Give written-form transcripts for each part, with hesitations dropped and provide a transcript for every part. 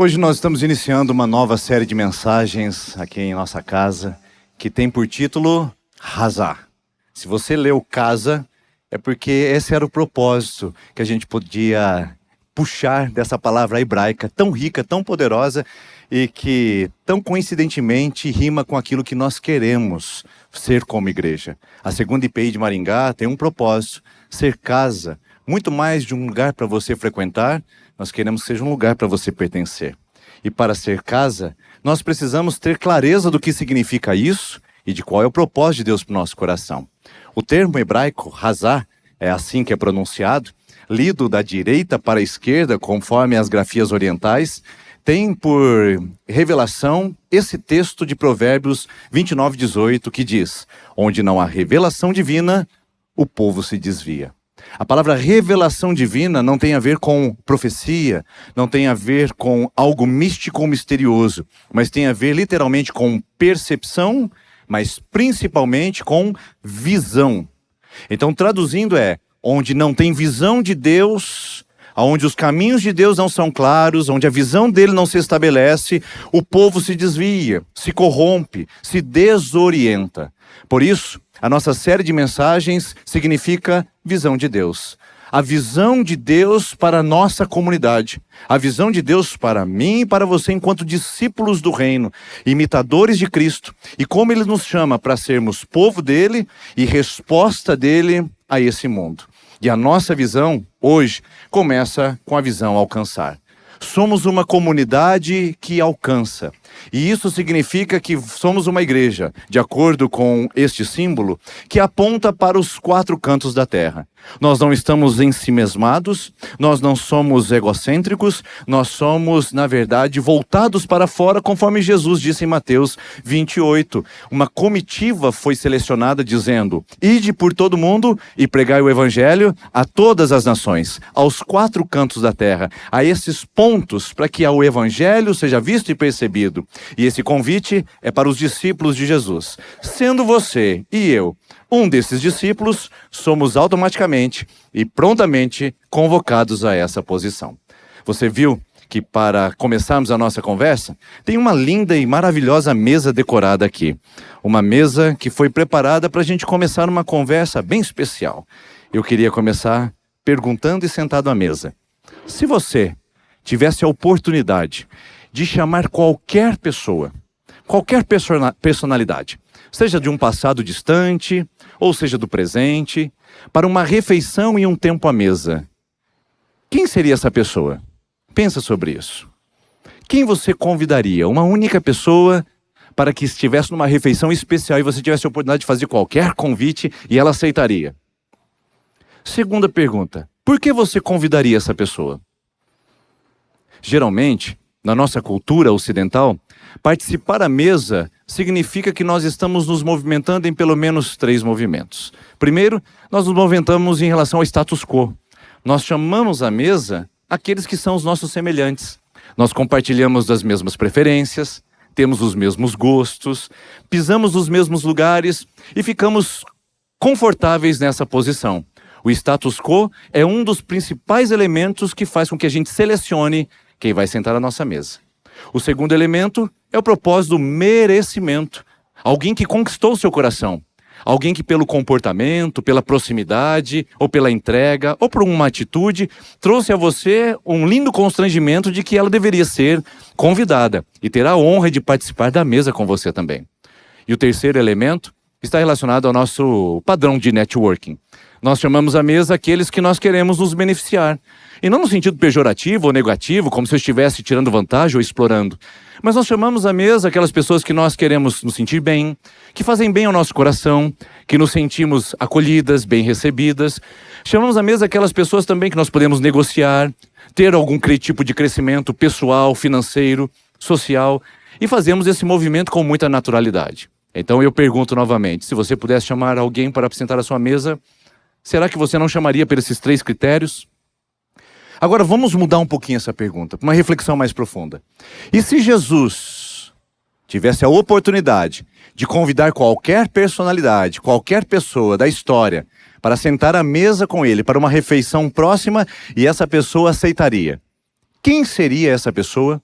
Hoje nós estamos iniciando uma nova série de mensagens aqui em nossa casa, que tem por título Hazá. Se você leu Casa, é porque esse era o propósito que a gente podia puxar dessa palavra hebraica tão rica, tão poderosa e que tão coincidentemente rima com aquilo que nós queremos ser como igreja. A segunda IPI de Maringá tem um propósito, ser casa, muito mais de um lugar para você frequentar, nós queremos que seja um lugar para você pertencer. E para ser casa, nós precisamos ter clareza do que significa isso e de qual é o propósito de Deus para o nosso coração. O termo hebraico, Hazá, é assim que é pronunciado, lido da direita para a esquerda, conforme as grafias orientais, tem por revelação esse texto de Provérbios 29:18, que diz: onde não há revelação divina, o povo se desvia. A palavra revelação divina não tem a ver com profecia, não tem a ver com algo místico ou misterioso, mas tem a ver literalmente com percepção, mas principalmente com visão. Então, traduzindo onde não tem visão de Deus, onde os caminhos de Deus não são claros, onde a visão dele não se estabelece, o povo se desvia, se corrompe, se desorienta. Por isso, a nossa série de mensagens significa visão de Deus. A visão de Deus para a nossa comunidade. A visão de Deus para mim e para você enquanto discípulos do reino, imitadores de Cristo. E como Ele nos chama para sermos povo dele e resposta dele a esse mundo. E a nossa visão, hoje, começa com a visão alcançar. Somos uma comunidade que alcança. E isso significa que somos uma igreja, de acordo com este símbolo, que aponta para os quatro cantos da terra. Nós não estamos ensimesmados, nós não somos egocêntricos, nós somos, na verdade, voltados para fora, conforme Jesus disse em Mateus 28. Uma comitiva foi selecionada dizendo: ide por todo mundo e pregai o evangelho a todas as nações, aos quatro cantos da terra, a esses pontos para que o evangelho seja visto e percebido. E esse convite é para os discípulos de Jesus. Sendo você e eu um desses discípulos, somos automaticamente e prontamente convocados a essa posição. Você viu que para começarmos a nossa conversa, tem uma linda e maravilhosa mesa decorada aqui. Uma mesa que foi preparada para a gente começar uma conversa bem especial. Eu queria começar perguntando e sentado à mesa. Se você tivesse a oportunidade de chamar qualquer pessoa, qualquer personalidade, seja de um passado distante, ou seja do presente, para uma refeição e um tempo à mesa, quem seria essa pessoa? Pensa sobre isso. Quem você convidaria? Uma única pessoa para que estivesse numa refeição especial e você tivesse a oportunidade de fazer qualquer convite e ela aceitaria? Segunda pergunta, por que você convidaria essa pessoa? Geralmente, na nossa cultura ocidental, participar à mesa significa que nós estamos nos movimentando em pelo menos 3 movimentos. Primeiro, nós nos movimentamos em relação ao status quo. Nós chamamos à mesa aqueles que são os nossos semelhantes. Nós compartilhamos das mesmas preferências, temos os mesmos gostos, pisamos nos mesmos lugares e ficamos confortáveis nessa posição. O status quo é um dos principais elementos que faz com que a gente selecione quem vai sentar à nossa mesa. O segundo elemento é o propósito do merecimento. Alguém que conquistou o seu coração. Alguém que pelo comportamento, pela proximidade, ou pela entrega, ou por uma atitude, trouxe a você um lindo constrangimento de que ela deveria ser convidada e ter a honra de participar da mesa com você também. E o terceiro elemento está relacionado ao nosso padrão de networking. Nós chamamos à mesa aqueles que nós queremos nos beneficiar. E não no sentido pejorativo ou negativo, como se eu estivesse tirando vantagem ou explorando. Mas nós chamamos à mesa aquelas pessoas que nós queremos nos sentir bem, que fazem bem ao nosso coração, que nos sentimos acolhidas, bem recebidas. Chamamos à mesa aquelas pessoas também que nós podemos negociar, ter algum tipo de crescimento pessoal, financeiro, social. E fazemos esse movimento com muita naturalidade. Então eu pergunto novamente, se você pudesse chamar alguém para sentar à sua mesa, será que você não chamaria por esses 3 critérios? Agora vamos mudar um pouquinho essa pergunta, para uma reflexão mais profunda. E se Jesus tivesse a oportunidade de convidar qualquer personalidade, qualquer pessoa da história, para sentar à mesa com ele, para uma refeição próxima, e essa pessoa aceitaria, quem seria essa pessoa?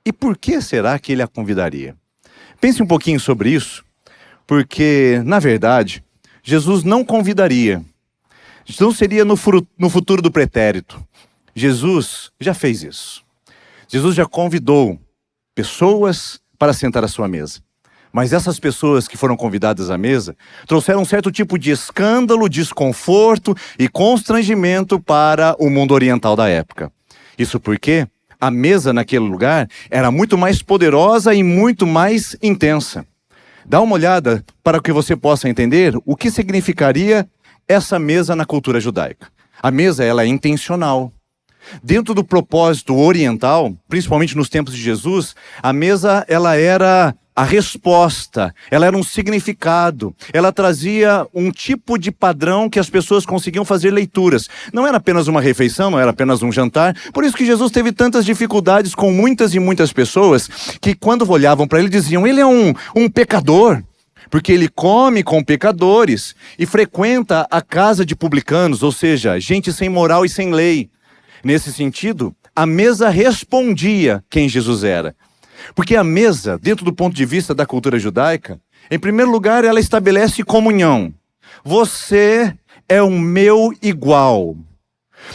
E por que será que ele a convidaria? Pense um pouquinho sobre isso, porque, na verdade, Jesus não convidaria. Não seria no futuro do pretérito. Jesus já fez isso. Jesus já convidou pessoas para sentar à sua mesa. Mas essas pessoas que foram convidadas à mesa trouxeram um certo tipo de escândalo, desconforto e constrangimento para o mundo oriental da época. Isso porque a mesa naquele lugar era muito mais poderosa e muito mais intensa. Dá uma olhada para que você possa entender o que significaria essa mesa na cultura judaica. A mesa, ela é intencional. Dentro do propósito oriental, principalmente nos tempos de Jesus, a mesa, ela era a resposta, ela era um significado, ela trazia um tipo de padrão que as pessoas conseguiam fazer leituras. Não era apenas uma refeição, não era apenas um jantar. Por isso que Jesus teve tantas dificuldades com muitas e muitas pessoas que quando olhavam para ele diziam, ele é um pecador. Porque ele come com pecadores e frequenta a casa de publicanos, ou seja, gente sem moral e sem lei. Nesse sentido, a mesa respondia quem Jesus era. Porque a mesa, dentro do ponto de vista da cultura judaica, em primeiro lugar, ela estabelece comunhão. Você é o meu igual.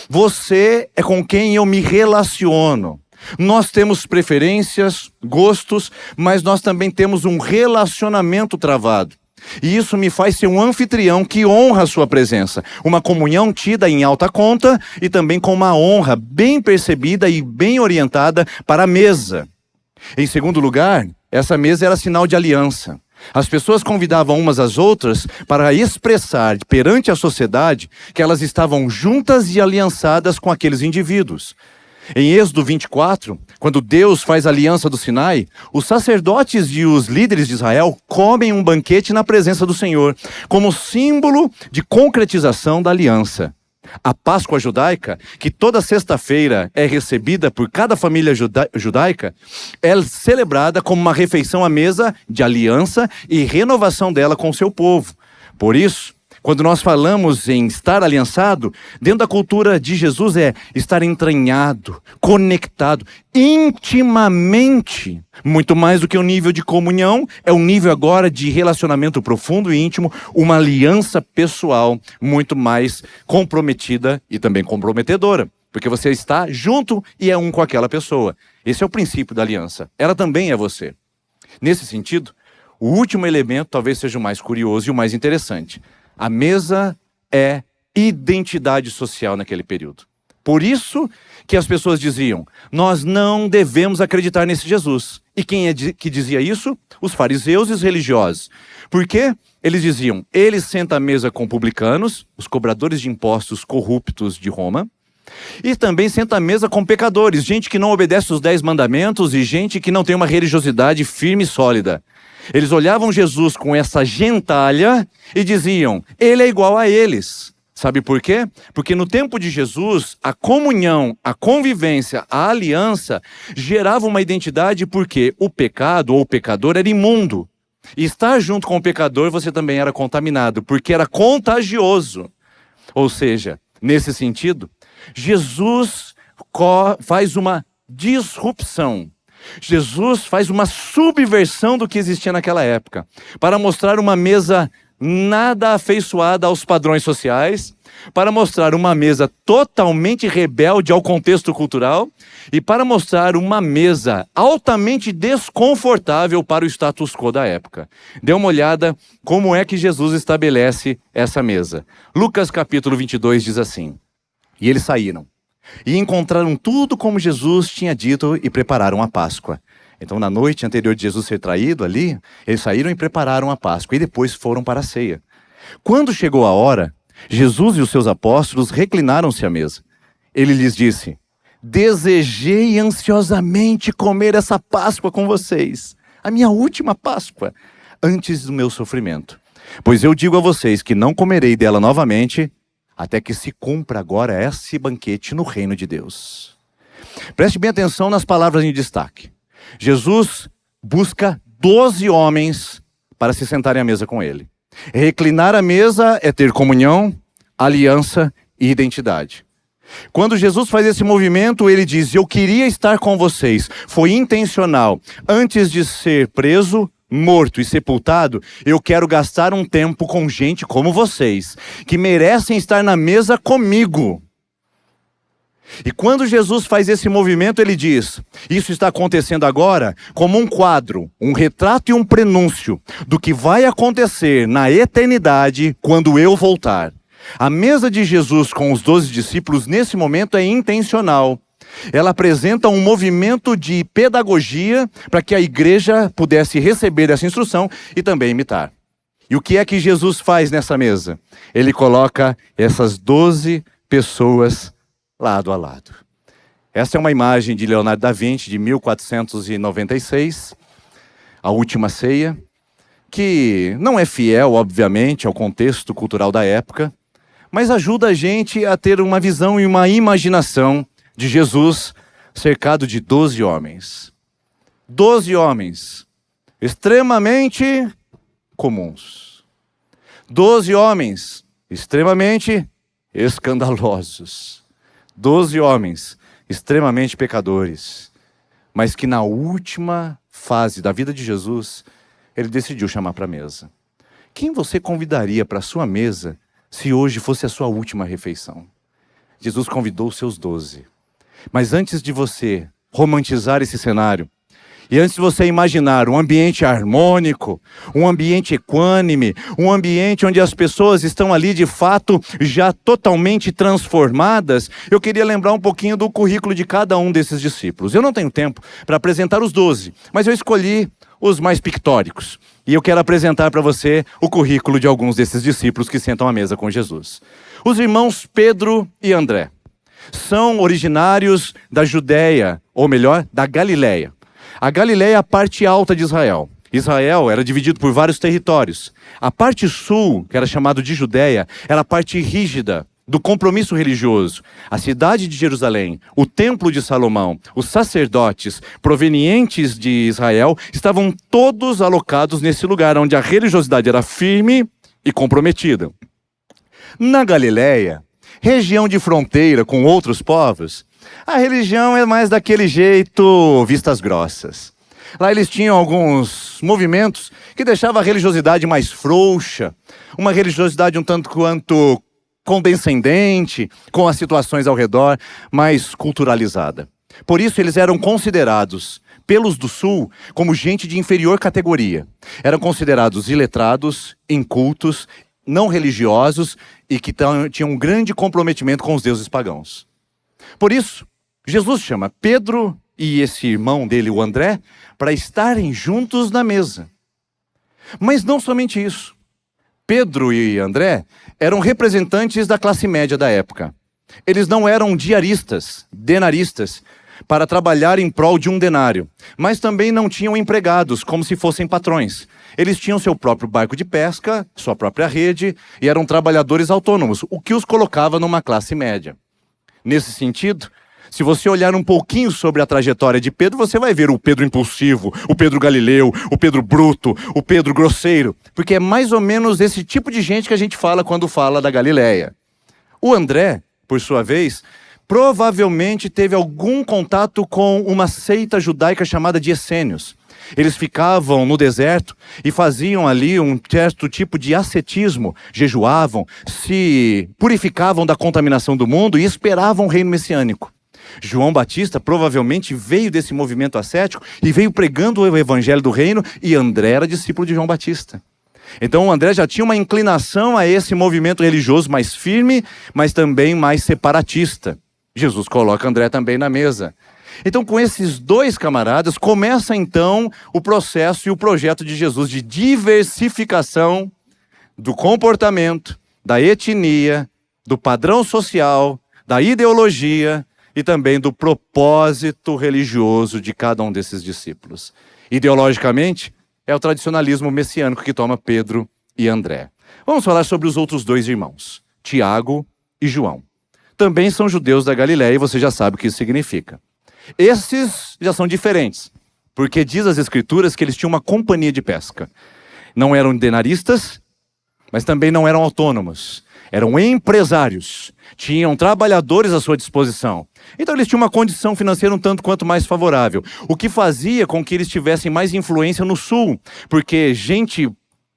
Você é com quem eu me relaciono. Nós temos preferências, gostos, mas nós também temos um relacionamento travado. E isso me faz ser um anfitrião que honra a sua presença. Uma comunhão tida em alta conta e também com uma honra bem percebida e bem orientada para a mesa. Em segundo lugar, essa mesa era sinal de aliança. As pessoas convidavam umas às outras para expressar perante a sociedade que elas estavam juntas e aliançadas com aqueles indivíduos. Em Êxodo 24, quando Deus faz a aliança do Sinai, os sacerdotes e os líderes de Israel comem um banquete na presença do Senhor, como símbolo de concretização da aliança. A Páscoa judaica, que toda sexta-feira é recebida por cada família judaica, é celebrada como uma refeição à mesa de aliança e renovação dela com o seu povo. Por isso, quando nós falamos em estar aliançado, dentro da cultura de Jesus é estar entranhado, conectado, intimamente. Muito mais do que um nível de comunhão, é um nível agora de relacionamento profundo e íntimo, uma aliança pessoal muito mais comprometida e também comprometedora. Porque você está junto e é um com aquela pessoa. Esse é o princípio da aliança. Ela também é você. Nesse sentido, o último elemento talvez seja o mais curioso e o mais interessante. A mesa é identidade social naquele período. Por isso que as pessoas diziam, nós não devemos acreditar nesse Jesus. E quem é que dizia isso? Os fariseus e os religiosos. Por quê? Eles diziam, ele senta à mesa com publicanos, os cobradores de impostos corruptos de Roma, e também senta à mesa com pecadores, gente que não obedece os 10 mandamentos e gente que não tem uma religiosidade firme e sólida. Eles olhavam Jesus com essa gentalha e diziam, ele é igual a eles. Sabe por quê? Porque no tempo de Jesus, a comunhão, a convivência, a aliança gerava uma identidade porque o pecado ou o pecador era imundo. E estar junto com o pecador você também era contaminado, porque era contagioso. Ou seja, nesse sentido, Jesus faz uma disrupção. Jesus faz uma subversão do que existia naquela época, para mostrar uma mesa nada afeiçoada aos padrões sociais, para mostrar uma mesa totalmente rebelde ao contexto cultural e para mostrar uma mesa altamente desconfortável para o status quo da época. Dê uma olhada como é que Jesus estabelece essa mesa. Lucas capítulo 22 diz assim, e eles saíram. E encontraram tudo como Jesus tinha dito e prepararam a Páscoa. Então, na noite anterior de Jesus ser traído ali, eles saíram e prepararam a Páscoa. E depois foram para a ceia. Quando chegou a hora, Jesus e os seus apóstolos reclinaram-se à mesa. Ele lhes disse, desejei ansiosamente comer essa Páscoa com vocês. A minha última Páscoa, antes do meu sofrimento. Pois eu digo a vocês que não comerei dela novamente, até que se cumpra agora esse banquete no reino de Deus. Preste bem atenção nas palavras em destaque. Jesus busca 12 homens para se sentarem à mesa com ele. Reclinar à mesa é ter comunhão, aliança e identidade. Quando Jesus faz esse movimento, ele diz: eu queria estar com vocês. Foi intencional. Antes de ser preso, morto e sepultado, eu quero gastar um tempo com gente como vocês, que merecem estar na mesa comigo. E quando Jesus faz esse movimento, ele diz: isso está acontecendo agora como um quadro, um retrato e um prenúncio do que vai acontecer na eternidade quando eu voltar. A mesa de Jesus com os 12 discípulos nesse momento é intencional. Ela apresenta um movimento de pedagogia para que a igreja pudesse receber essa instrução e também imitar. E o que é que Jesus faz nessa mesa? Ele coloca essas 12 pessoas lado a lado. Essa é uma imagem de Leonardo da Vinci, de 1496, a Última Ceia, que não é fiel, obviamente, ao contexto cultural da época, mas ajuda a gente a ter uma visão e uma imaginação de Jesus cercado de 12 homens. 12 homens extremamente comuns. 12 homens extremamente escandalosos. 12 homens extremamente pecadores. Mas que na última fase da vida de Jesus, ele decidiu chamar para a mesa. Quem você convidaria para a sua mesa se hoje fosse a sua última refeição? Jesus convidou os seus 12. Mas antes de você romantizar esse cenário, e antes de você imaginar um ambiente harmônico, um ambiente equânime, um ambiente onde as pessoas estão ali de fato já totalmente transformadas, eu queria lembrar um pouquinho do currículo de cada um desses discípulos. Eu não tenho tempo para apresentar os 12, mas eu escolhi os mais pictóricos. E eu quero apresentar para você o currículo de alguns desses discípulos que sentam à mesa com Jesus. Os irmãos Pedro e André são originários da Judéia, ou melhor, da Galileia. A Galileia é a parte alta de Israel. Israel era dividido por vários territórios. A parte sul, que era chamado de Judéia, era a parte rígida do compromisso religioso. A cidade de Jerusalém, o templo de Salomão, os sacerdotes provenientes de Israel estavam todos alocados nesse lugar onde a religiosidade era firme e comprometida. Na Galileia, região de fronteira com outros povos, a religião é mais daquele jeito, vistas grossas. Lá eles tinham alguns movimentos que deixavam a religiosidade mais frouxa, uma religiosidade um tanto quanto condescendente, com as situações ao redor, mais culturalizada. Por isso eles eram considerados, pelos do sul, como gente de inferior categoria. Eram considerados iletrados, incultos, não religiosos e que tinham um grande comprometimento com os deuses pagãos. Por isso, Jesus chama Pedro e esse irmão dele, o André, para estarem juntos na mesa. Mas não somente isso. Pedro e André eram representantes da classe média da época. Eles não eram diaristas, denaristas, para trabalhar em prol de um denário, mas também não tinham empregados, como se fossem patrões. Eles tinham seu próprio barco de pesca, sua própria rede, e eram trabalhadores autônomos, o que os colocava numa classe média. Nesse sentido, se você olhar um pouquinho sobre a trajetória de Pedro, você vai ver o Pedro impulsivo, o Pedro galileu, o Pedro bruto, o Pedro grosseiro, porque é mais ou menos esse tipo de gente que a gente fala quando fala da Galileia. O André, por sua vez, provavelmente teve algum contato com uma seita judaica chamada de essênios. Eles ficavam no deserto e faziam ali um certo tipo de ascetismo, jejuavam, se purificavam da contaminação do mundo e esperavam o reino messiânico. João Batista provavelmente veio desse movimento ascético e veio pregando o evangelho do reino, e André era discípulo de João Batista. Então o André já tinha uma inclinação a esse movimento religioso mais firme, mas também mais separatista. Jesus coloca André também na mesa. Então, com esses dois camaradas, começa então o processo e o projeto de Jesus de diversificação do comportamento, da etnia, do padrão social, da ideologia e também do propósito religioso de cada um desses discípulos. Ideologicamente, é o tradicionalismo messiânico que toma Pedro e André. Vamos falar sobre os outros dois irmãos, Tiago e João. Também são judeus da Galileia e você já sabe o que isso significa. Esses já são diferentes, porque diz as escrituras que eles tinham uma companhia de pesca. Não eram denaristas, mas também não eram autônomos. eram empresários, tinham trabalhadores à sua disposição. Então eles tinham uma condição financeira um tanto quanto mais favorável, o que fazia com que eles tivessem mais influência no sul, porque gente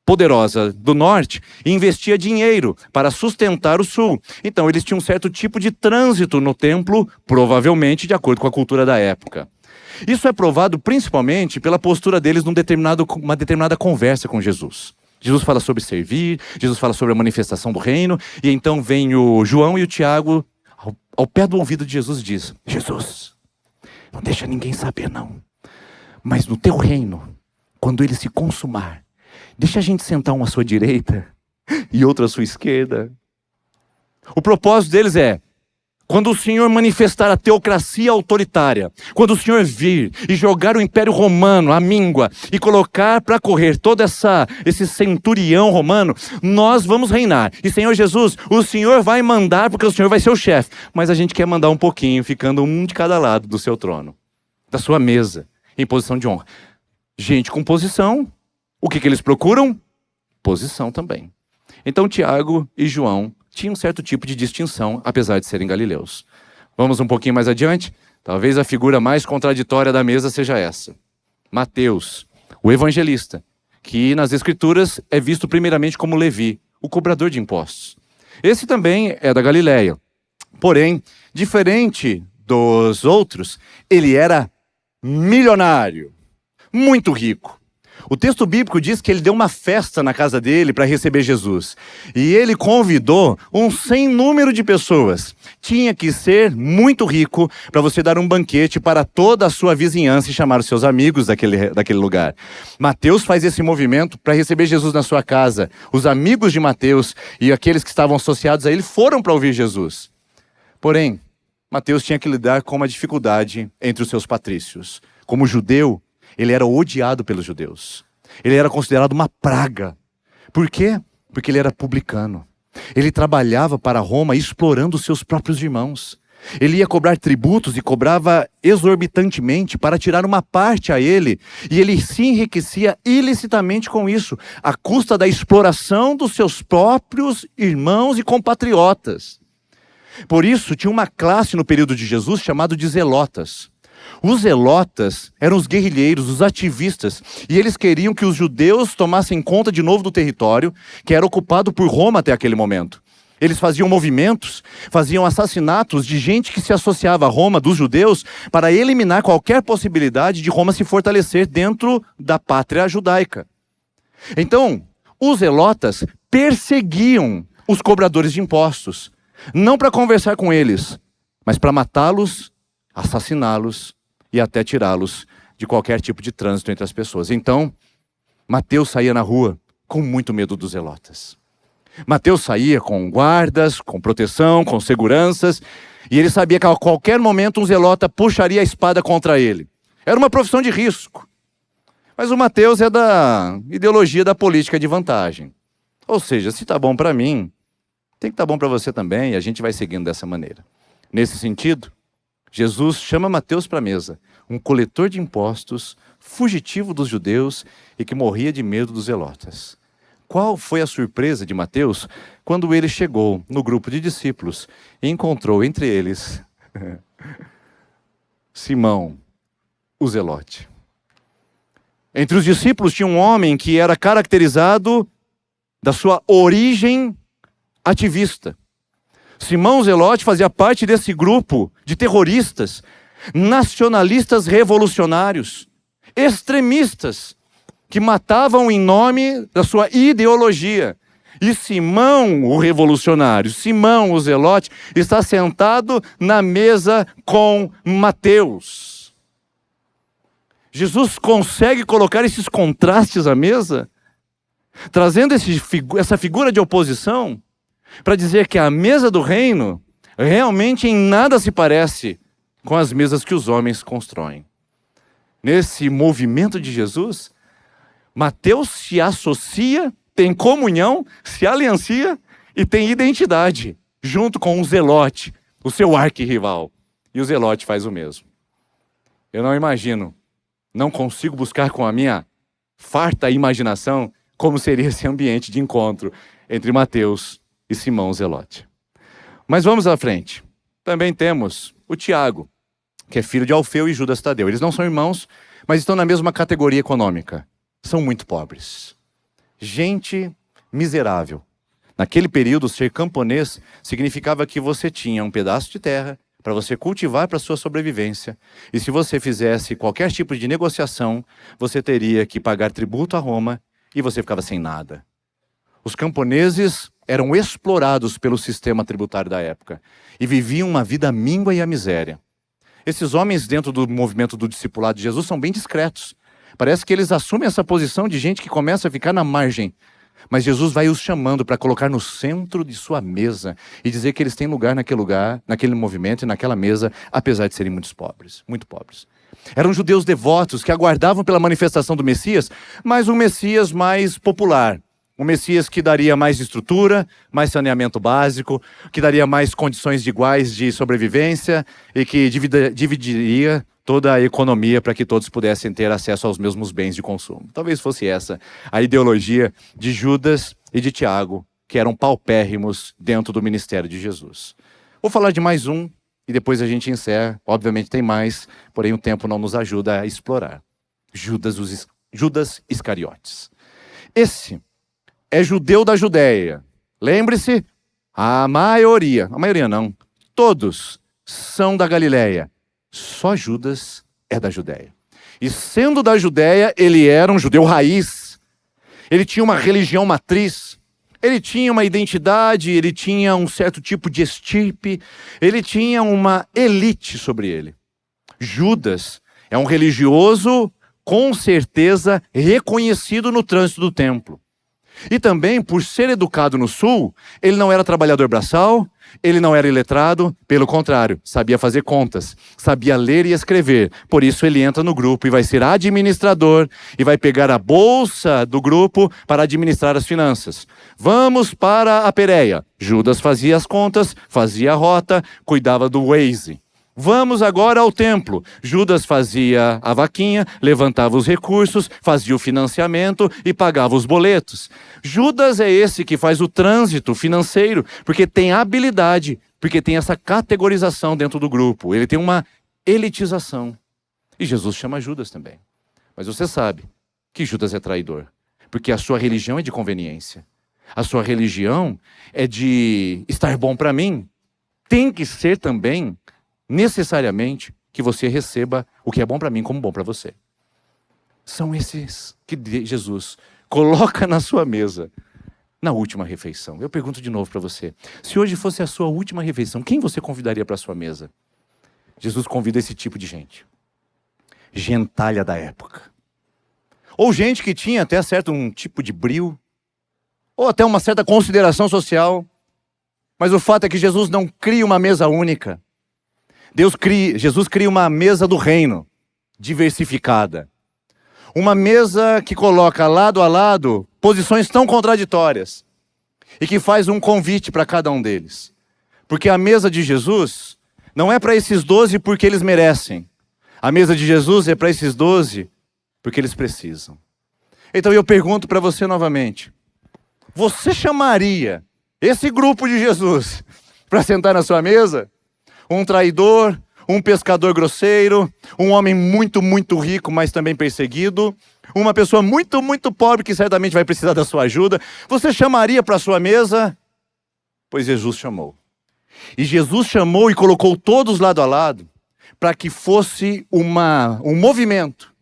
poderosa do norte investia dinheiro para sustentar o sul. Então eles tinham um certo tipo de trânsito no templo, provavelmente de acordo com a cultura da época. Isso é provado principalmente pela postura deles numa determinada conversa com Jesus. Jesus fala sobre servir, Jesus fala sobre a manifestação do reino, e então vem o João e o Tiago ao pé do ouvido de Jesus e diz: Jesus, não deixa ninguém saber não, mas no teu reino, quando ele se consumar, deixa a gente sentar um à sua direita e outro à sua esquerda. O propósito deles é: quando o Senhor manifestar a teocracia autoritária, quando o Senhor vir e jogar o Império Romano à míngua e colocar para correr todo esse centurião romano, nós vamos reinar. E Senhor Jesus, o Senhor vai mandar porque o Senhor vai ser o chefe. Mas a gente quer mandar um pouquinho, ficando um de cada lado do seu trono, da sua mesa, em posição de honra. Gente com posição, o que eles procuram? Posição também. Então Tiago e João tinha um certo tipo de distinção, apesar de serem galileus. Vamos um pouquinho mais adiante? Talvez a figura mais contraditória da mesa seja essa. Mateus, o evangelista, que nas escrituras é visto primeiramente como Levi, o cobrador de impostos. Esse também é da Galileia. Porém, diferente dos outros, ele era milionário, muito rico. O texto bíblico diz que ele deu uma festa na casa dele para receber Jesus. E ele convidou um sem número de pessoas. Tinha que ser muito rico para você dar um banquete para toda a sua vizinhança e chamar os seus amigos daquele lugar. Mateus faz esse movimento para receber Jesus na sua casa. Os amigos de Mateus e aqueles que estavam associados a ele foram para ouvir Jesus. Porém, Mateus tinha que lidar com uma dificuldade entre os seus patrícios. Como judeu, ele era odiado pelos judeus. Ele era considerado uma praga. Por quê? Porque ele era publicano. Ele trabalhava para Roma explorando os seus próprios irmãos. Ele ia cobrar tributos e cobrava exorbitantemente para tirar uma parte a ele. E ele se enriquecia ilicitamente com isso, à custa da exploração dos seus próprios irmãos e compatriotas. Por isso, tinha uma classe no período de Jesus chamada de zelotas. Os zelotas eram os guerrilheiros, os ativistas, e eles queriam que os judeus tomassem conta de novo do território, que era ocupado por Roma até aquele momento. Eles faziam movimentos, faziam assassinatos de gente que se associava a Roma, dos judeus, para eliminar qualquer possibilidade de Roma se fortalecer dentro da pátria judaica. Então, os zelotas perseguiam os cobradores de impostos, não para conversar com eles, mas para matá-los, assassiná-los e até tirá-los de qualquer tipo de trânsito entre as pessoas. Então, Mateus saía na rua com muito medo dos zelotas. Mateus saía com guardas, com proteção, com seguranças, e ele sabia que a qualquer momento um zelota puxaria a espada contra ele. Era uma profissão de risco. Mas o Mateus é da ideologia da política de vantagem. Ou seja, se está bom para mim, tem que estar bom para você também, e a gente vai seguindo dessa maneira. Nesse sentido, Jesus chama Mateus para a mesa, um coletor de impostos, fugitivo dos judeus e que morria de medo dos zelotas. Qual foi a surpresa de Mateus quando ele chegou no grupo de discípulos e encontrou entre eles Simão, o zelote. Entre os discípulos tinha um homem que era caracterizado da sua origem ativista. Simão Zelote fazia parte desse grupo de terroristas, nacionalistas revolucionários, extremistas, que matavam em nome da sua ideologia. E Simão, o revolucionário, Simão, o Zelote, está sentado na mesa com Mateus. Jesus consegue colocar esses contrastes à mesa, trazendo essa figura de oposição, para dizer que a mesa do reino realmente em nada se parece com as mesas que os homens constroem. Nesse movimento de Jesus, Mateus se associa, tem comunhão, se aliancia e tem identidade, junto com o zelote, o seu arquirrival. E o zelote faz o mesmo. Eu não imagino, não consigo buscar com a minha farta imaginação como seria esse ambiente de encontro entre Mateus e Simão Zelote. Mas vamos à frente. Também temos o Tiago, que é filho de Alfeu e Judas Tadeu. Eles não são irmãos, mas estão na mesma categoria econômica. São muito pobres. Gente miserável. Naquele período, ser camponês significava que você tinha um pedaço de terra para você cultivar para sua sobrevivência. E se você fizesse qualquer tipo de negociação, você teria que pagar tributo a Roma e você ficava sem nada. Os camponeses eram explorados pelo sistema tributário da época e viviam uma vida míngua e a miséria. Esses homens, dentro do movimento do discipulado de Jesus, são bem discretos. Parece que eles assumem essa posição de gente que começa a ficar na margem. Mas Jesus vai os chamando para colocar no centro de sua mesa e dizer que eles têm lugar, naquele movimento e naquela mesa, apesar de serem muito pobres. Eram judeus devotos que aguardavam pela manifestação do Messias, mas um Messias mais popular. Um Messias que daria mais estrutura, mais saneamento básico, que daria mais condições iguais de sobrevivência e que dividiria toda a economia para que todos pudessem ter acesso aos mesmos bens de consumo. Talvez fosse essa a ideologia de Judas e de Tiago, que eram paupérrimos dentro do ministério de Jesus. Vou falar de mais um e depois a gente encerra. Obviamente tem mais, porém o tempo não nos ajuda a explorar. Judas Iscariotes. Esse é judeu da Judéia. Lembre-se, a maioria não, todos são da Galileia. Só Judas é da Judéia. E sendo da Judéia, ele era um judeu raiz. Ele tinha uma religião matriz. Ele tinha uma identidade, ele tinha um certo tipo de estirpe. Ele tinha uma elite sobre ele. Judas é um religioso, com certeza, reconhecido no trânsito do templo. E também, por ser educado no sul, ele não era trabalhador braçal, ele não era iletrado, pelo contrário, sabia fazer contas, sabia ler e escrever. Por isso ele entra no grupo e vai ser administrador e vai pegar a bolsa do grupo para administrar as finanças. Vamos para a Pérea. Judas fazia as contas, fazia a rota, cuidava do Waze. Vamos agora ao templo. Judas fazia a vaquinha, levantava os recursos, fazia o financiamento e pagava os boletos. Judas é esse que faz o trânsito financeiro, porque tem habilidade, porque tem essa categorização dentro do grupo. Ele tem uma elitização. E Jesus chama Judas também. Mas você sabe que Judas é traidor, porque a sua religião é de conveniência. A sua religião é de estar bom para mim. Tem que ser também necessariamente que você receba o que é bom para mim como bom para você. São esses que Jesus coloca na sua mesa na última refeição. Eu pergunto de novo para você, se hoje fosse a sua última refeição, quem você convidaria para a sua mesa? Jesus convida esse tipo de gente. Gentalha da época. Ou gente que tinha até certo um tipo de brio, ou até uma certa consideração social. Mas o fato é que Jesus não cria uma mesa única. Jesus cria uma mesa do reino, diversificada. Uma mesa que coloca lado a lado posições tão contraditórias. E que faz um convite para cada um deles. Porque a mesa de Jesus não é para esses 12 porque eles merecem. A mesa de Jesus é para esses 12 porque eles precisam. Então eu pergunto para você novamente. Você chamaria esse grupo de Jesus para sentar na sua mesa? Um traidor, um pescador grosseiro, um homem muito, muito rico, mas também perseguido, uma pessoa muito, muito pobre que certamente vai precisar da sua ajuda. Você chamaria para a sua mesa? Pois Jesus chamou. E Jesus chamou e colocou todos lado a lado para que fosse um movimento,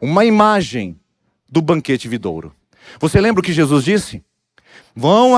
uma imagem do banquete vidouro. Você lembra o que Jesus disse?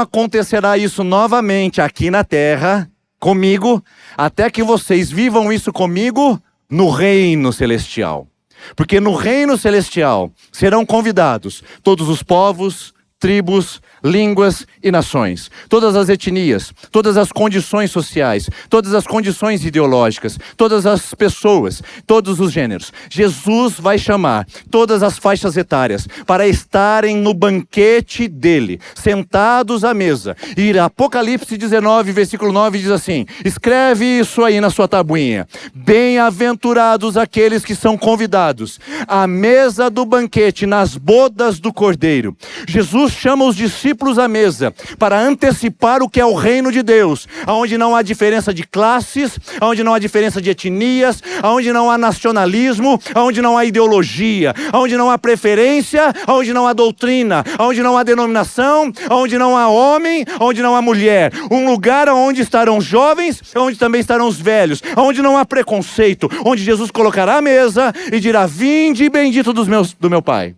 Acontecerá isso novamente aqui na terra, comigo, até que vocês vivam isso comigo no reino celestial. Porque no reino celestial serão convidados todos os povos, tribos, línguas e nações. Todas as etnias, todas as condições sociais, todas as condições ideológicas, todas as pessoas, todos os gêneros. Jesus vai chamar todas as faixas etárias para estarem no banquete dele, sentados à mesa. E Apocalipse 19, versículo 9 diz assim, escreve isso aí na sua tabuinha. Bem-aventurados aqueles que são convidados à mesa do banquete, nas bodas do Cordeiro. Jesus chama os discípulos à mesa para antecipar o que é o reino de Deus, onde não há diferença de classes, onde não há diferença de etnias, onde não há nacionalismo, onde não há ideologia, onde não há preferência, onde não há doutrina, onde não há denominação, onde não há homem, onde não há mulher. Um lugar onde estarão os jovens, onde também estarão os velhos, onde não há preconceito, onde Jesus colocará a mesa e dirá: vinde bendito do meu Pai,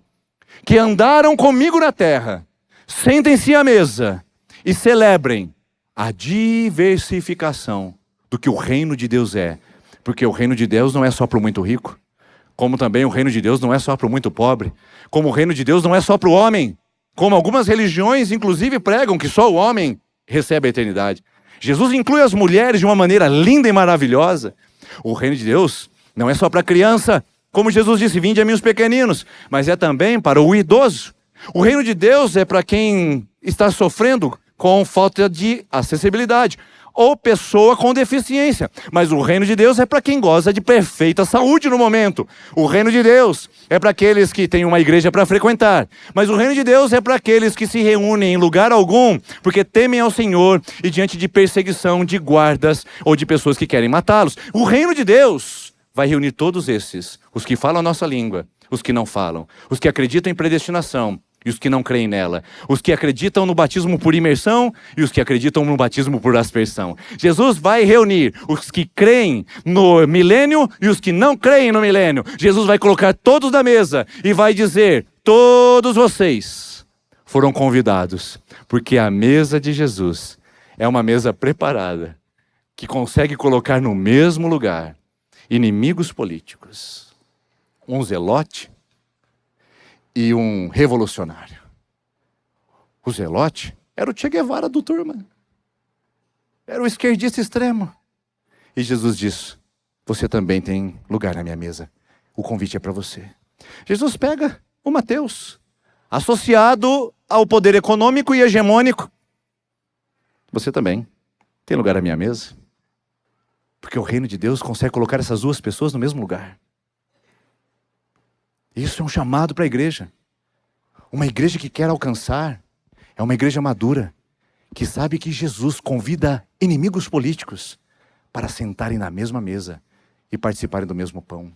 que andaram comigo na terra, sentem-se à mesa e celebrem a diversificação do que o reino de Deus é. Porque o reino de Deus não é só para o muito rico, como também o reino de Deus não é só para o muito pobre, como o reino de Deus não é só para o homem, como algumas religiões inclusive pregam que só o homem recebe a eternidade. Jesus inclui as mulheres de uma maneira linda e maravilhosa. O reino de Deus não é só para criança, como Jesus disse: vinde a mim os pequeninos, mas é também para o idoso. O reino de Deus é para quem está sofrendo com falta de acessibilidade, ou pessoa com deficiência. Mas o reino de Deus é para quem goza de perfeita saúde no momento. O reino de Deus é para aqueles que têm uma igreja para frequentar. Mas o reino de Deus é para aqueles que se reúnem em lugar algum, porque temem ao Senhor e diante de perseguição de guardas ou de pessoas que querem matá-los. O reino de Deus vai reunir todos esses, os que falam a nossa língua, os que não falam, os que acreditam em predestinação e os que não creem nela, os que acreditam no batismo por imersão e os que acreditam no batismo por aspersão. Jesus vai reunir os que creem no milênio e os que não creem no milênio. Jesus vai colocar todos na mesa e vai dizer: todos vocês foram convidados, porque a mesa de Jesus é uma mesa preparada, que consegue colocar no mesmo lugar inimigos políticos, um zelote e um revolucionário. O zelote era o Che Guevara do turma. Era o esquerdista extremo. E Jesus diz: você também tem lugar na minha mesa. O convite é para você. Jesus pega o Mateus, associado ao poder econômico e hegemônico. Você também tem lugar na minha mesa. Porque o reino de Deus consegue colocar essas duas pessoas no mesmo lugar. Isso é um chamado para a igreja. Uma igreja que quer alcançar é uma igreja madura, que sabe que Jesus convida inimigos políticos para sentarem na mesma mesa e participarem do mesmo pão.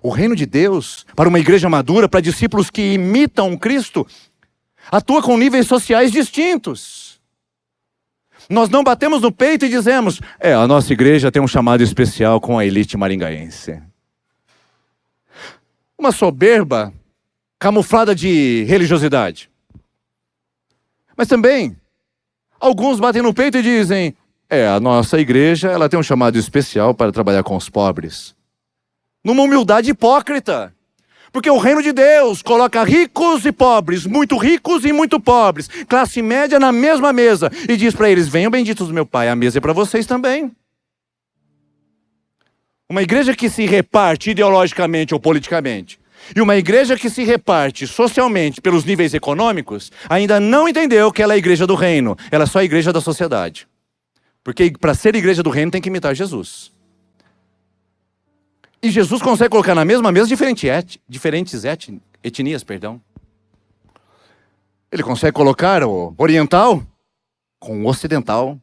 O reino de Deus, para uma igreja madura, para discípulos que imitam Cristo, atua com níveis sociais distintos. Nós não batemos no peito e dizemos: a nossa igreja tem um chamado especial com a elite maringaense. Uma soberba camuflada de religiosidade. Mas também, alguns batem no peito e dizem: a nossa igreja ela tem um chamado especial para trabalhar com os pobres. Numa humildade hipócrita. Porque o reino de Deus coloca ricos e pobres, muito ricos e muito pobres, classe média na mesma mesa, e diz para eles: venham benditos do meu Pai, a mesa é para vocês também. Uma igreja que se reparte ideologicamente ou politicamente, e uma igreja que se reparte socialmente pelos níveis econômicos, ainda não entendeu que ela é a igreja do reino, ela é só a igreja da sociedade. Porque para ser igreja do reino tem que imitar Jesus. E Jesus consegue colocar na mesma mesa diferentes etnias. Ele consegue colocar o oriental com o ocidental.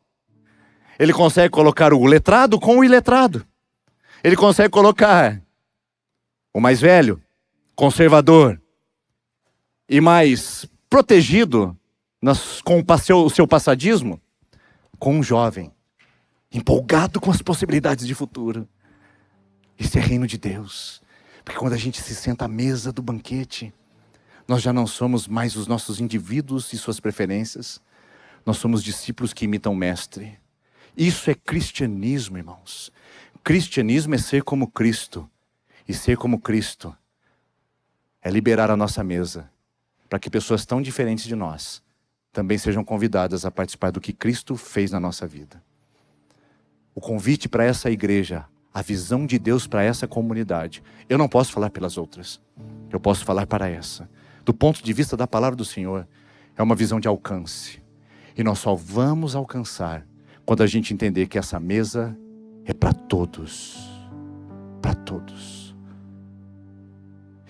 Ele consegue colocar o letrado com o iletrado. Ele consegue colocar o mais velho, conservador e mais protegido com o seu passadismo, com um jovem empolgado com as possibilidades de futuro. Isso é reino de Deus. Porque quando a gente se senta à mesa do banquete, nós já não somos mais os nossos indivíduos e suas preferências. Nós somos discípulos que imitam o mestre. Isso é cristianismo, irmãos. Cristianismo é ser como Cristo. E ser como Cristo é liberar a nossa mesa para que pessoas tão diferentes de nós também sejam convidadas a participar do que Cristo fez na nossa vida. O convite para essa igreja, a visão de Deus para essa comunidade, eu não posso falar pelas outras, eu posso falar para essa. Do ponto de vista da palavra do Senhor, é uma visão de alcance. E nós só vamos alcançar quando a gente entender que essa mesa é para todos. Para todos.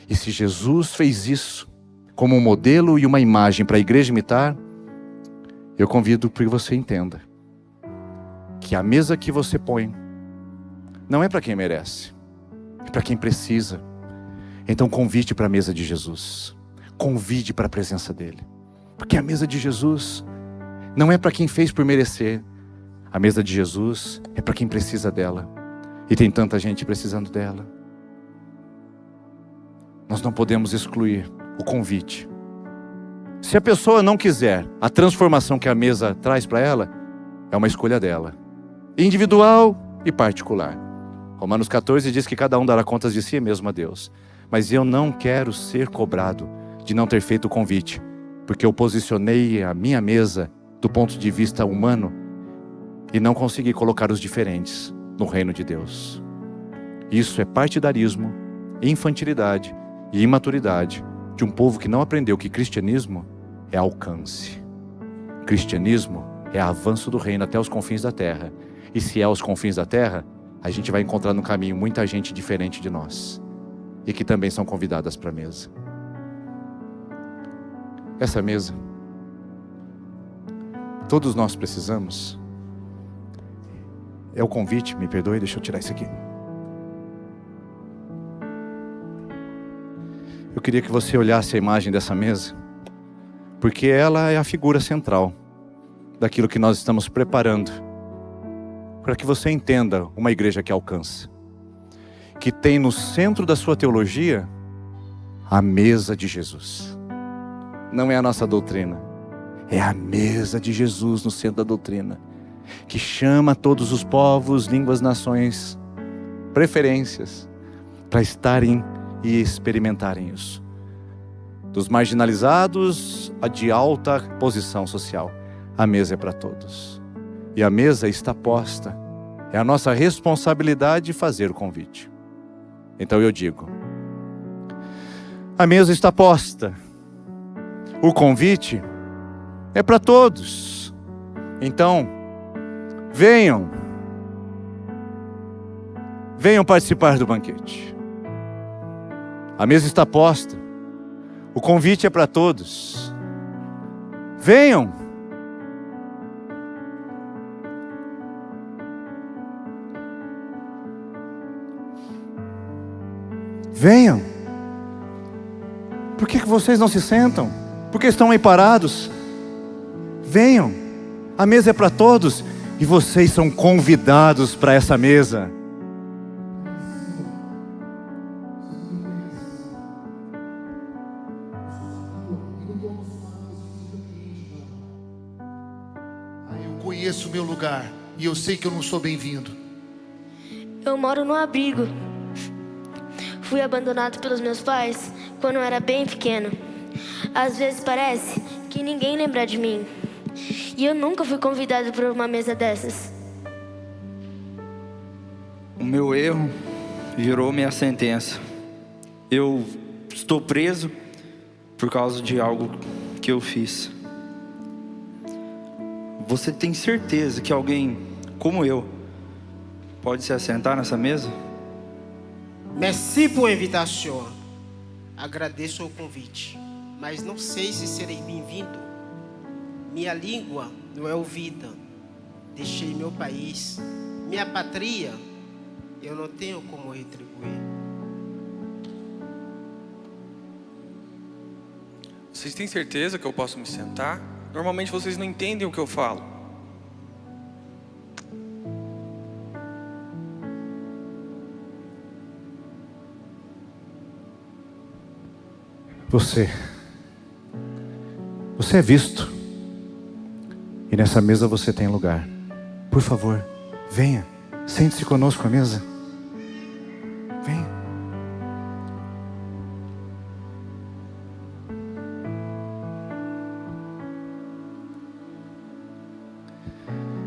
E se Jesus fez isso como um modelo e uma imagem para a igreja imitar, eu convido para que você entenda que a mesa que você põe não é para quem merece, é para quem precisa. Então convide para a mesa de Jesus, convide para a presença dele, porque a mesa de Jesus não é para quem fez por merecer, a mesa de Jesus é para quem precisa dela, e tem tanta gente precisando dela. Nós não podemos excluir o convite. Se a pessoa não quiser a transformação que a mesa traz para ela, é uma escolha dela, individual e particular. Romanos 14 diz que cada um dará contas de si mesmo a Deus. Mas eu não quero ser cobrado de não ter feito o convite, porque eu posicionei a minha mesa do ponto de vista humano e não consegui colocar os diferentes no reino de Deus. Isso é partidarismo, infantilidade e imaturidade de um povo que não aprendeu que cristianismo é alcance. Cristianismo é avanço do reino até os confins da terra. E se é aos confins da terra, a gente vai encontrar no caminho muita gente diferente de nós e que também são convidadas para a mesa. Essa mesa, todos nós precisamos. É o convite, me perdoe, deixa eu tirar isso aqui. Eu queria que você olhasse a imagem dessa mesa, porque ela é a figura central daquilo que nós estamos preparando, para que você entenda uma igreja que alcança, que tem no centro da sua teologia a mesa de Jesus. Não é a nossa doutrina, é a mesa de Jesus no centro da doutrina, que chama todos os povos, línguas, nações, preferências, para estarem e experimentarem isso. Dos marginalizados a de alta posição social, a mesa é para todos. E a mesa está posta. É a nossa responsabilidade fazer o convite. Então eu digo, a mesa está posta. O convite é para todos. Então, venham. Venham participar do banquete. A mesa está posta. O convite é para todos. Venham. Venham. Por que vocês não se sentam? Por que estão aí parados? Venham. A mesa é para todos e vocês são convidados para essa mesa. Eu conheço o meu lugar e eu sei que eu não sou bem-vindo. Eu moro no abrigo. Fui abandonado pelos meus pais quando eu era bem pequeno. Às vezes parece que ninguém lembra de mim. E eu nunca fui convidado para uma mesa dessas. O meu erro virou minha sentença. Eu estou preso por causa de algo que eu fiz. Você tem certeza que alguém como eu pode se assentar nessa mesa? Merci por invitation. Agradeço o convite, mas não sei se serei bem-vindo. Minha língua não é ouvida. Deixei meu país, minha pátria. Eu não tenho como retribuir. Vocês têm certeza que eu posso me sentar? Normalmente vocês não entendem o que eu falo. Você é visto. E nessa mesa você tem lugar. Por favor, venha. Sente-se conosco à mesa. Venha.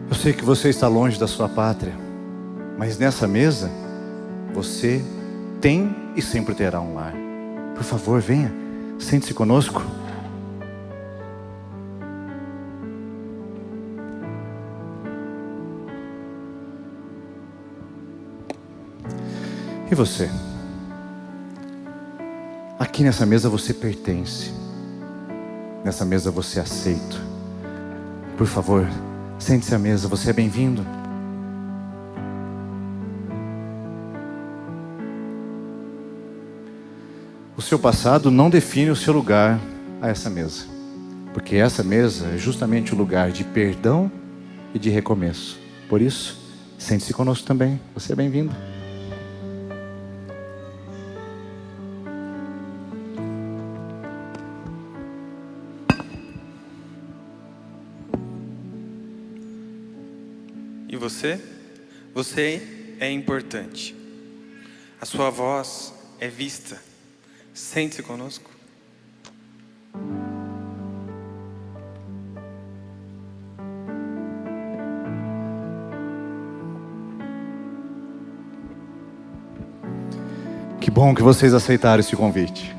Eu sei que você está longe da sua pátria, mas nessa mesa você tem e sempre terá um lar. Por favor, venha. Sente-se conosco. E você? Aqui nessa mesa você pertence. Nessa mesa você é aceito. Por favor, sente-se à mesa, você é bem-vindo. O seu passado não define o seu lugar a essa mesa, porque essa mesa é justamente o lugar de perdão e de recomeço. Por isso, sente-se conosco também, você é bem-vindo. E você? Você é importante. A sua voz é vista. Sente-se conosco. Que bom que vocês aceitaram esse convite.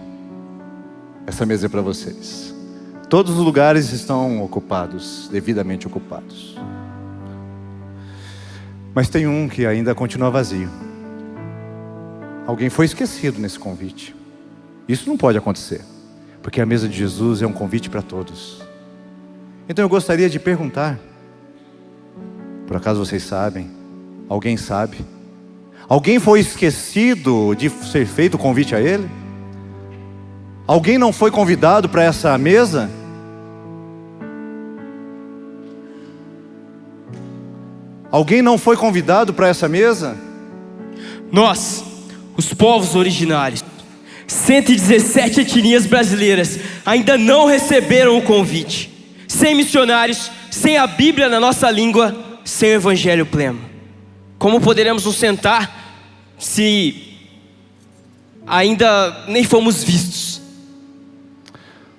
Essa mesa é para vocês. Todos os lugares estão ocupados, devidamente ocupados. Mas tem um que ainda continua vazio. Alguém foi esquecido nesse convite. Isso não pode acontecer, porque a mesa de Jesus é um convite para todos. Então eu gostaria de perguntar, por acaso vocês sabem? Alguém sabe? Alguém foi esquecido de ser feito o convite a ele? Alguém não foi convidado para essa mesa? Alguém não foi convidado para essa mesa? Nós, os povos originários, 117 etnias brasileiras, ainda não receberam o convite. Sem missionários, sem a Bíblia na nossa língua, sem o Evangelho pleno. Como poderemos nos sentar se ainda nem fomos vistos?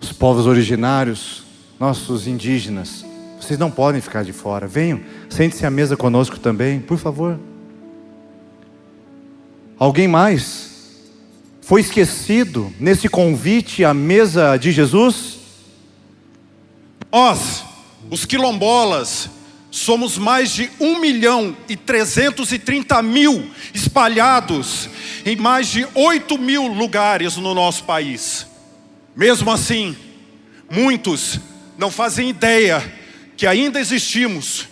Os povos originários, nossos indígenas, vocês não podem ficar de fora. Venham, sente-se à mesa conosco também, por favor. Alguém mais foi esquecido nesse convite à mesa de Jesus? Nós, os quilombolas, somos mais de 1.330.000 espalhados em mais de 8.000 lugares no nosso país. Mesmo assim, muitos não fazem ideia que ainda existimos.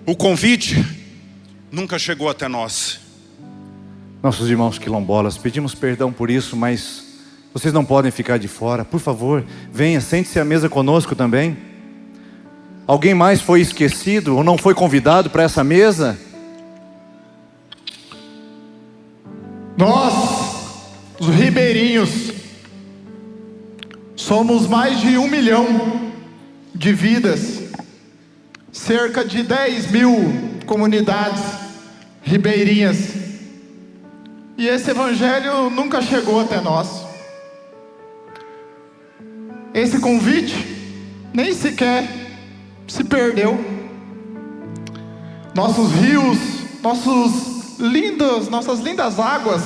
O convite nunca chegou até nós. Nossos irmãos quilombolas, pedimos perdão por isso, mas vocês não podem ficar de fora. Por favor, venha, sente-se à mesa conosco também. Alguém mais foi esquecido ou não foi convidado para essa mesa? Nós, os ribeirinhos, somos mais de 1 milhão de vidas, cerca de 10.000 comunidades ribeirinhas. E esse evangelho nunca chegou até nós. Esse convite nem sequer se perdeu. Nossos rios, nossas lindas águas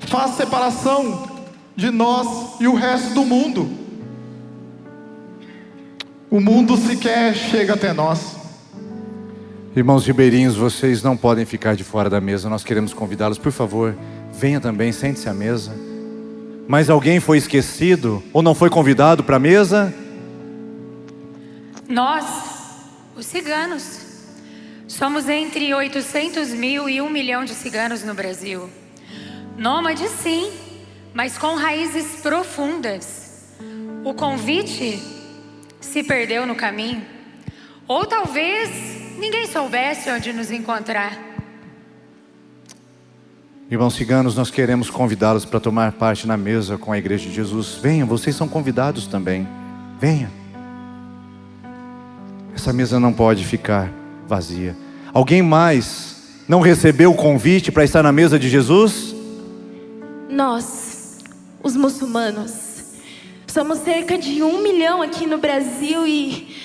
faz separação de nós e o resto do mundo. O mundo sequer chega até nós. Irmãos ribeirinhos, vocês não podem ficar de fora da mesa. Nós queremos convidá-los, por favor, venha também, sente-se à mesa. Mas alguém foi esquecido ou não foi convidado para a mesa? Nós, os ciganos, somos entre 800.000 e 1 milhão de ciganos no Brasil. Nômades sim, mas com raízes profundas. O convite se perdeu no caminho. Ou talvez ninguém soubesse onde nos encontrar. Irmãos ciganos, nós queremos convidá-los para tomar parte na mesa com a Igreja de Jesus. Venham, vocês são convidados também. Venha. Essa mesa não pode ficar vazia. Alguém mais não recebeu o convite para estar na mesa de Jesus? Nós, os muçulmanos, somos cerca de 1 milhão aqui no Brasil e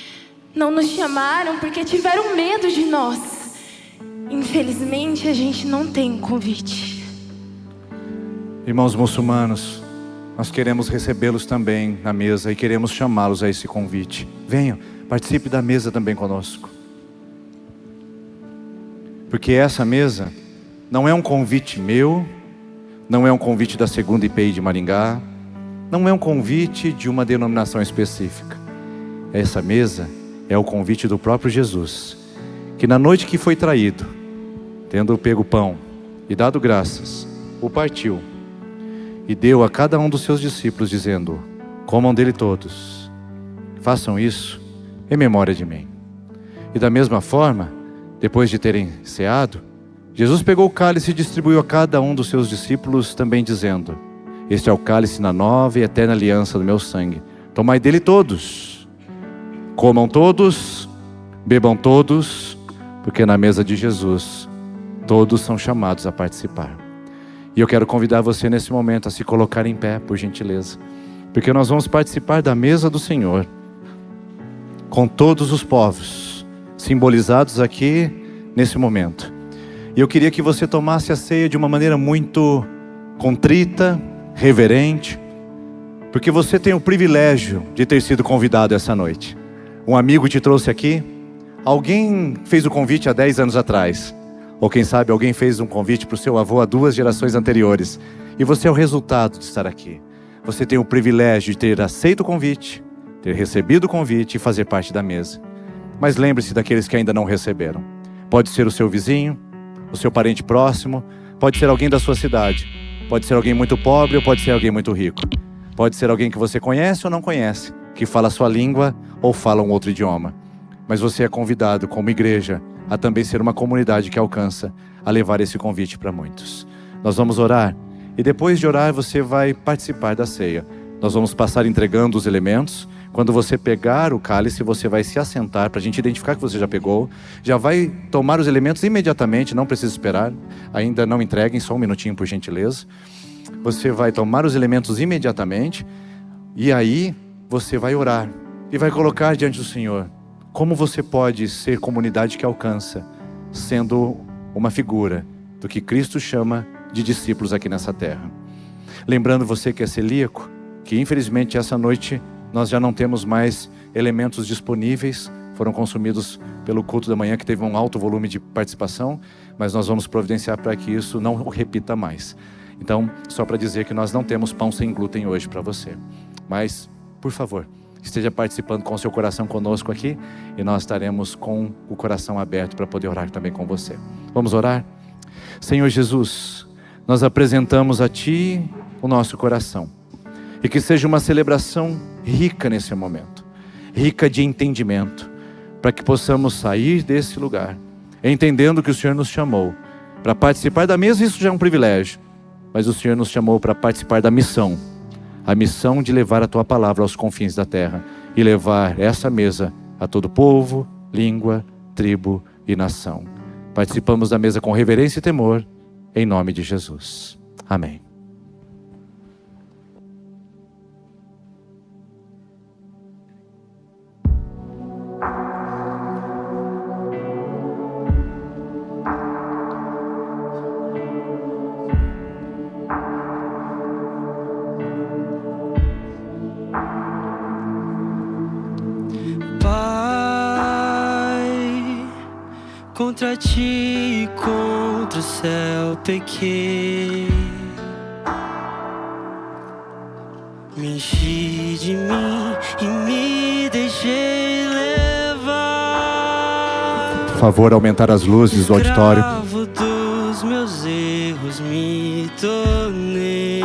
não nos chamaram porque tiveram medo de nós. Infelizmente, a gente não tem um convite. Irmãos muçulmanos, nós queremos recebê-los também na mesa e queremos chamá-los a esse convite. Venham, participe da mesa também conosco. Porque essa mesa não é um convite meu, não é um convite da segunda IPI de Maringá, não é um convite de uma denominação específica. Essa mesa é o convite do próprio Jesus, que na noite que foi traído, tendo pego o pão e dado graças, o partiu e deu a cada um dos seus discípulos, dizendo: comam dele todos, façam isso em memória de mim. E da mesma forma, depois de terem ceado, Jesus pegou o cálice e distribuiu a cada um dos seus discípulos, também dizendo: este é o cálice na nova e eterna aliança do meu sangue. Tomai dele todos, comam todos, bebam todos, porque na mesa de Jesus todos são chamados a participar. E eu quero convidar você nesse momento a se colocar em pé, por gentileza, porque nós vamos participar da mesa do Senhor com todos os povos simbolizados aqui nesse momento. E eu queria que você tomasse a ceia de uma maneira muito contrita, reverente, porque você tem o privilégio de ter sido convidado essa noite. Um amigo te trouxe aqui, alguém fez o convite há 10 anos atrás, ou quem sabe alguém fez um convite para o seu avô há 2 gerações anteriores, e você é o resultado de estar aqui. Você tem o privilégio de ter aceito o convite, ter recebido o convite e fazer parte da mesa. Mas lembre-se daqueles que ainda não receberam. Pode ser o seu vizinho, o seu parente próximo, pode ser alguém da sua cidade, pode ser alguém muito pobre ou pode ser alguém muito rico. Pode ser alguém que você conhece ou não conhece, que fala a sua língua ou fala um outro idioma. Mas você é convidado como igreja a também ser uma comunidade que alcança a levar esse convite para muitos. Nós vamos orar e depois de orar você vai participar da ceia. Nós vamos passar entregando os elementos. Quando você pegar o cálice, você vai se assentar para a gente identificar que você já pegou. Já vai tomar os elementos imediatamente, não precisa esperar. Ainda não entreguem, só um minutinho por gentileza. Você vai tomar os elementos imediatamente e aí você vai orar e vai colocar diante do Senhor como você pode ser comunidade que alcança, sendo uma figura do que Cristo chama de discípulos aqui nessa terra. Lembrando você que é celíaco, que infelizmente essa noite nós já não temos mais elementos disponíveis, foram consumidos pelo culto da manhã que teve um alto volume de participação, mas nós vamos providenciar para que isso não repita mais. Então, só para dizer que nós não temos pão sem glúten hoje para você. Mas, por favor, esteja participando com o seu coração conosco aqui e nós estaremos com o coração aberto para poder orar também com você. Vamos orar? Senhor Jesus, nós apresentamos a Ti o nosso coração. E que seja uma celebração rica nesse momento, rica de entendimento, para que possamos sair desse lugar, entendendo que o Senhor nos chamou para participar da mesa. Isso já é um privilégio, mas o Senhor nos chamou para participar da missão, a missão de levar a Tua palavra aos confins da terra, e levar essa mesa a todo povo, língua, tribo e nação. Participamos da mesa com reverência e temor, em nome de Jesus. Amém. Contra Ti e contra o céu pequei, me enchi de mim e me deixei levar. Por favor, aumentar as luzes do auditório. Escravo dos meus erros me tornei.